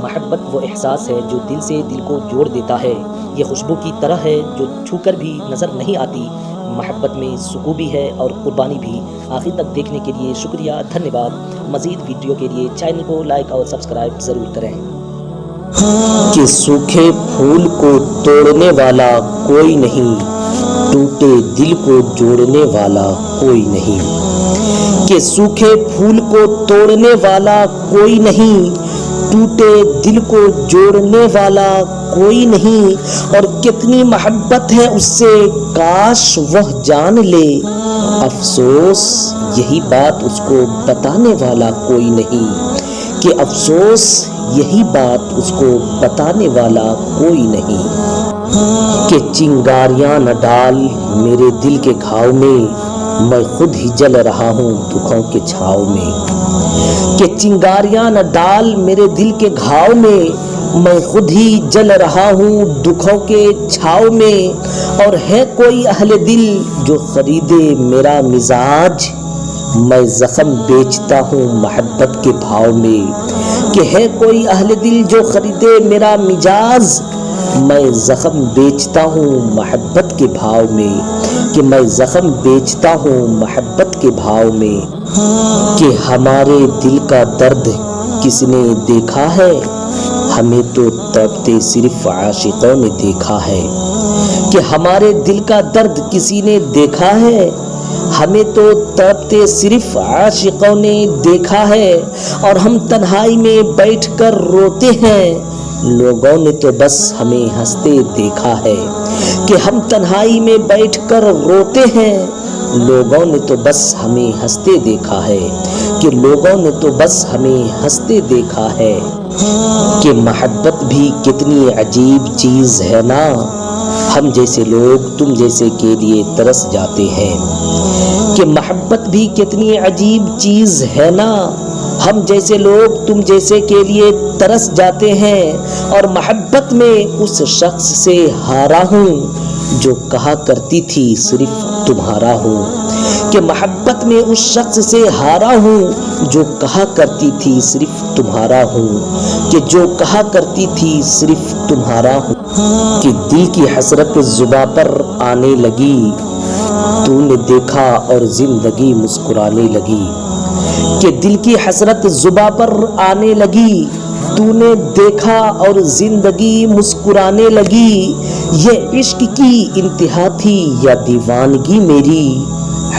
محبت وہ احساس ہے جو دل سے دل کو جوڑ دیتا ہے، یہ خوشبو کی طرح ہے جو چھو کر بھی نظر نہیں آتی۔ محبت میں سکون بھی ہے اور قربانی بھی۔ آخر تک دیکھنے کے لیے شکریہ، دھنیہ واد۔ مزید ویڈیو کے لیے چینل کو لائک اور سبسکرائب ضرور کریں۔ کہ سوکھے پھول کو توڑنے والا کوئی نہیں، ٹوٹے دل کو جوڑنے والا کوئی نہیں۔ کہ سوکھے پھول کو توڑنے والا کوئی نہیں، ٹوٹے دل کو جوڑنے والا کوئی نہیں۔ اور کتنی محبت ہے اس سے کاش وہ جان لے، افسوس یہی بات اس کو بتانے والا کوئی نہیں۔ کہ افسوس یہی بات اس کو بتانے والا کوئی نہیں۔ کہ چنگاریاں نہ ڈال میرے دل کے گھاؤ میں، میں خود ہی جل رہا ہوں دکھوں کے چھاؤ میں۔ کہ چنگاریاں نہ ڈال میرے دل کے گھاؤ میں، میں خود ہی جل رہا ہوں دکھوں کے چھاؤ میں۔ اور ہے کوئی اہل دل جو خریدے میرا مزاج، میں زخم بیچتا ہوں محبت کے بھاؤ میں۔ کہ ہے کوئی اہل دل جو خریدے میرا مزاج، میں زخم بیچتا ہوں محبت کے بھاؤ میں۔ کہ میں زخم بیچتا ہوں محبت کے بھاؤ میں۔ کہ ہمارے دل کا درد کس نے دیکھا ہے، ہمیں تو تڑپتے صرف عاشقوں نے دیکھا ہے۔ کہ ہمارے دل کا درد کسی نے دیکھا ہے، ہمیں تو تڑپتے صرف عاشقوں نے دیکھا ہے۔ اور ہم تنہائی میں بیٹھ کر روتے ہیں، لوگوں نے تو بس ہمیں ہنستے دیکھا ہے۔ کہ ہم تنہائی میں بیٹھ کر روتے ہیں، لوگوں نے تو بس ہمیں ہنستے دیکھا ہے۔ کہ لوگوں نے تو بس ہمیں ہنستے دیکھا ہے۔ کہ محبت بھی کتنی عجیب چیز ہے نا، ہم جیسے لوگ تم جیسے کے لیے ترس جاتے ہیں۔ کہ محبت بھی کتنی عجیب چیز ہے نا، ہم جیسے لوگ تم جیسے کے لیے ترس جاتے ہیں۔ اور محبت میں اس شخص سے ہارا ہوں جو کہا کرتی تھی صرف تمہارا ہوں۔ کہ محبت میں اس شخص سے ہارا ہوں جو کہا کرتی تھی صرف تمہارا ہوں۔ کہ جو کہا کرتی تھی صرف تمہارا ہوں۔ کہ دل کی حسرت زباں پر آنے لگی، تو نے دیکھا اور زندگی مسکرانے لگی۔ کہ دل کی حسرت زباں پر آنے لگی، تو نے دیکھا اور زندگی مسکرانے لگی۔ یہ عشق کی انتہا تھی یا دیوانگی میری،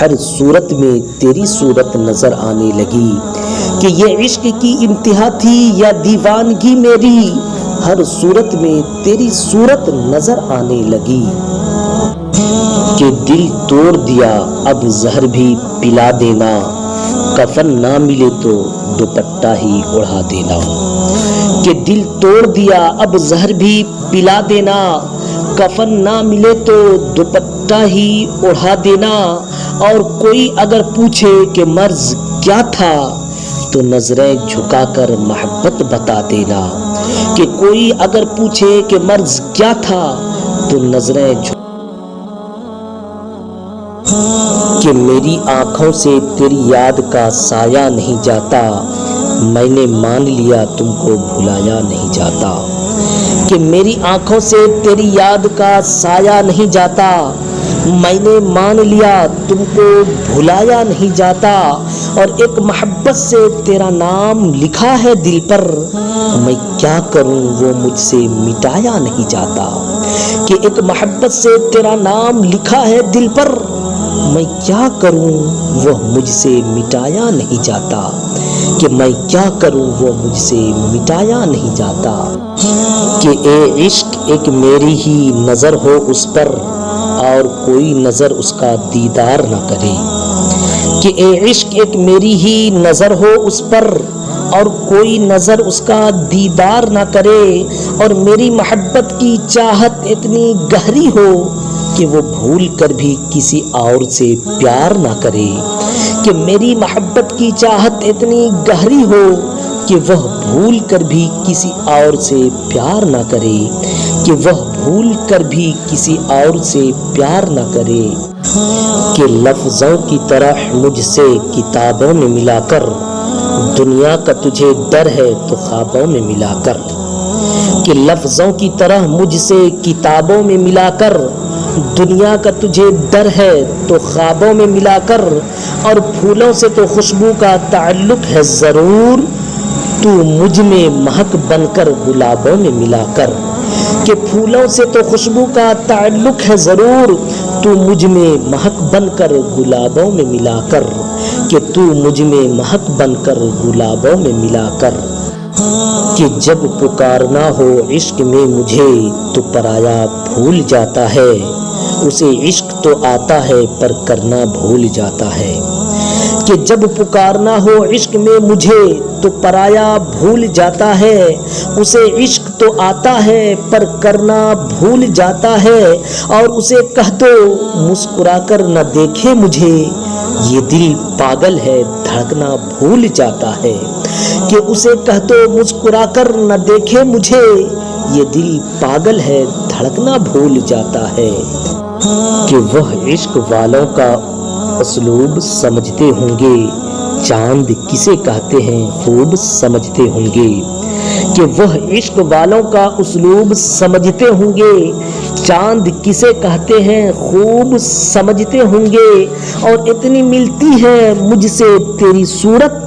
ہر صورت میں تیری صورت نظر آنے لگی۔ کہ یہ عشق کی انتہا تھی یا دیوانگی میری، ہر صورت میں تیری صورت نظر آنے لگی۔ کہ دل توڑ دیا اب زہر بھی پلا دینا، کفن نہ ملے تو دوپٹہ ہی اڑا دینا۔ کہ دل توڑ دیا اب زہر بھی پلا دینا، کفن نہ ملے تو دوپٹہ ہی اڑا دینا۔ اور کوئی اگر پوچھے کہ مرض کیا تھا، تو نظریں جھکا کر محبت بتا دینا۔ کہ کوئی اگر پوچھے کہ مرض کیا تھا، تو نظریں کہ میری آنکھوں سے تیری یاد کا سایہ نہیں جاتا، میں نے مان لیا تم کو بھلایا نہیں جاتا۔ کہ میری آنکھوں سے تیری یاد کا سایہ نہیں جاتا، میں نے مان لیا تم کو بھلایا نہیں جاتا۔ اور ایک محبت سے تیرا نام لکھا ہے دل پر، میں کیا کروں وہ مجھ سے مٹایا نہیں جاتا۔ کہ ایک محبت سے تیرا نام لکھا ہے دل پر، میں کیا کروں وہ مجھ سے مٹایا نہیں جاتا۔ کہ میں کیا کروں وہ مجھ سے مٹایا نہیں جاتا۔ کہ اے عشق ایک میری ہی نظر ہو اس پر، اور کوئی نظر اس کا دیدار نہ کرے۔ کہ اے عشق ایک میری ہی نظر ہو اس پر، اور کوئی نظر اس کا دیدار نہ کرے۔ اور میری محبت کی چاہت اتنی گہری ہو کہ وہ بھول کر بھی کسی اور سے پیار نہ کرے۔ کہ میری محبت کی چاہت اتنی گہری ہو کہ وہ بھول کر بھی کسی اور سے پیار نہ کرے۔ کہ وہ بھول کر بھی کسی اور سے پیار نہ کرے۔ کہ لفظوں کی طرح مجھ سے کتابوں میں ملا کر، دنیا کا تجھے ڈر ہے تو خوابوں میں ملا کر، کہ لفظوں کی طرح مجھ سے کتابوں میں ملا کر، دنیا کا تجھے ڈر ہے تو خوابوں میں ملا کر، اور پھولوں سے تو خوشبو کا تعلق ہے ضرور، تو مجھ میں مہک بن کر گلابوں میں ملا کر، کہ پھولوں سے تو خوشبو کا تعلق ہے ضرور، تو مجھ میں مہک بن کر گلابوں میں ملا کر، کہ تو مجھ میں مہک بن کر گلابوں میں ملا کر، کہ جب پکارنا ہو عشق میں مجھے تو پرایا بھول جاتا ہے، اسے عشق تو آتا ہے پر کرنا بھول جاتا ہے، کہ جب پکارنا ہو عشق میں مجھے تو پرایا بھول جاتا ہے، اسے عشق تو آتا ہے پر کرنا بھول جاتا ہے، اور اسے کہہ دو مسکرا کر نہ دیکھے مجھے، یہ دل پاگل ہے دھڑکنا بھول جاتا ہے، کہ اسے کہہ دو مسکرا کر نہ دیکھے مجھے، یہ دل پاگل ہے دھڑکنا بھول جاتا ہے، کہ وہ عشق والوں کا اسلوب سمجھتے ہوں گے، چاند کسے کہتے ہیں خوب سمجھتے ہوں گے، کہ وہ عشق والوں کا اسلوب سمجھتے ہوں گے، چاند کسے کہتے ہیں خوب سمجھتے ہوں گے، اور اتنی ملتی ہے مجھ سے تیری صورت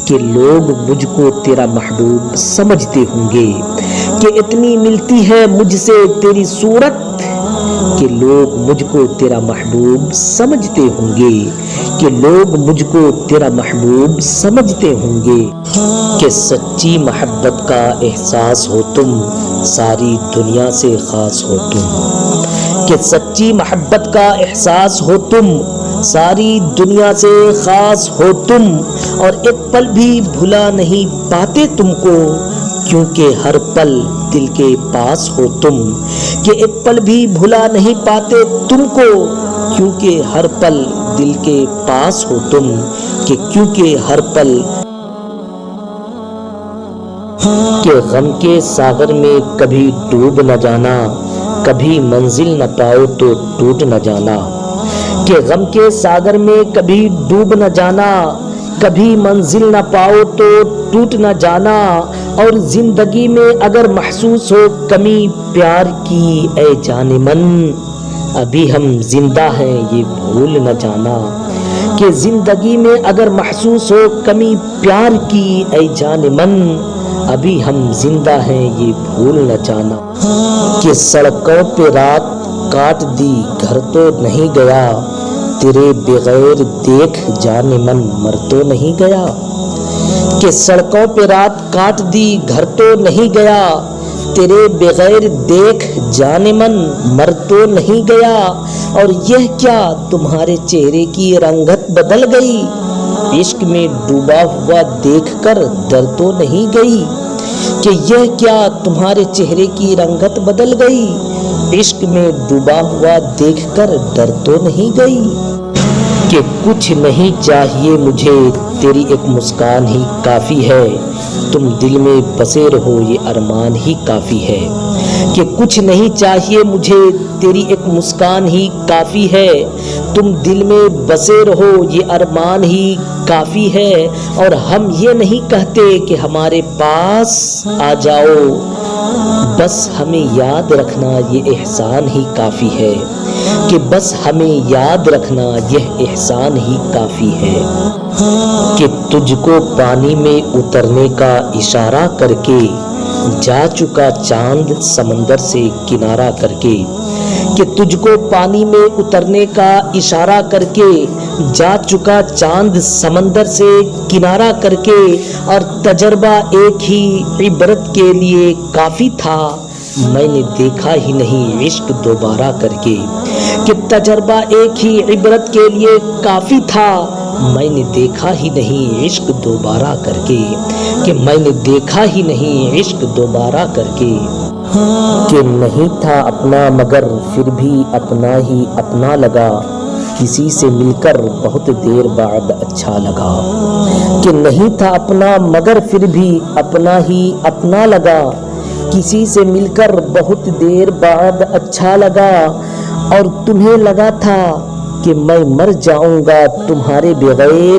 کہ لوگ مجھ کو تیرا محبوب سمجھتے ہوں گے، کہ اتنی ملتی ہے مجھ سے تیری صورت کہ لوگ مجھ کو تیرا محبوب سمجھتے ہوں گے، کہ لوگ مجھ کو تیرا محبوب سمجھتے ہوں گے، کہ سچی محبت کا احساس ہو تم ساری دنیا سے خاص ہو تم، کہ سچی محبت کا احساس ہو تم ساری دنیا سے خاص ہو تم، اور ایک پل بھی بھلا نہیں پاتے تم کو، کیونکہ ہر پل دل کے پاس ہو تم، کہ ایک پل بھی بھلا نہیں پاتے تم کو، کیونکہ ہر پل دل کے پاس ہو تم، کہ کیونکہ ہر پل کہ غم کے ساغر میں کبھی ڈوب نہ جانا، کبھی منزل نہ پاؤ تو ٹوٹ نہ جانا، کہ غم کے ساغر میں کبھی ڈوب نہ جانا، کبھی منزل نہ پاؤ تو ٹوٹ نہ جانا، اور زندگی میں اگر محسوس ہو کمی پیار کی اے جان من، ابھی ہم زندہ ہیں یہ بھول نہ جانا، کہ زندگی میں اگر محسوس ہو کمی پیار کی اے جان من، ابھی ہم زندہ ہیں یہ بھول نہ جانا، کہ سڑکوں پہ رات کاٹ دی گھر تو نہیں گیا، تیرے بغیر دیکھ جان من مر تو نہیں گیا، کہ سڑکوں پہ رات کاٹ دی گھر تو نہیں گیا، تیرے بغیر دیکھ جان من مر تو نہیں گیا، اور یہ کیا تمہارے چہرے کی رنگت بدل گئی، عشق میں ڈوبا ہوا دیکھ کر ڈر تو نہیں گئی، کہ یہ کیا تمہارے چہرے کی رنگت بدل گئی، عشق میں ڈوبا ہوا دیکھ کر ڈر تو نہیں گئی، کہ کچھ نہیں چاہیے مجھے تیری ایک مسکان ہی کافی ہے، تم دل میں بسے رہو یہ ارمان ہی کافی ہے، کہ کچھ نہیں چاہیے مجھے تیری ایک مسکان ہی کافی ہے، تم دل میں بسے رہو یہ ارمان ہی کافی ہے، اور ہم یہ نہیں کہتے کہ ہمارے پاس آ جاؤ، بس ہمیں یاد رکھنا یہ احسان ہی کافی ہے، کہ بس ہمیں یاد رکھنا یہ احسان ہی کافی ہے، کہ تجھ کو پانی میں اترنے کا اشارہ کر کے جا چکا چاند سمندر سے کنارہ کر کے، کہ تجھ کو پانی میں اترنے کا اشارہ کر کے جا چکا چاند سمندر سے کنارہ کر کے، اور تجربہ ایک ہی عبرت کے لیے کافی تھا، میں نے دیکھا ہی نہیں عشق دوبارہ کر کے، کہ تجربہ ایک ہی عبرت کے لیے کافی تھا، میں نے دیکھا ہی نہیں عشق دوبارہ کر کے، کہ میں نے دیکھا ہی نہیں عشق دوبارہ کر کے، کہ نہیں تھا اپنا مگر پھر بھی اپنا ہی اپنا لگا، کسی سے مل کر بہت دیر بعد اچھا لگا، کہ نہیں تھا اپنا مگر پھر بھی اپنا ہی اپنا لگا، کسی سے مل کر بہت دیر بعد اچھا لگا، اور تمہیں لگا تھا کہ میں مر جاؤں گا تمہارے بغیر،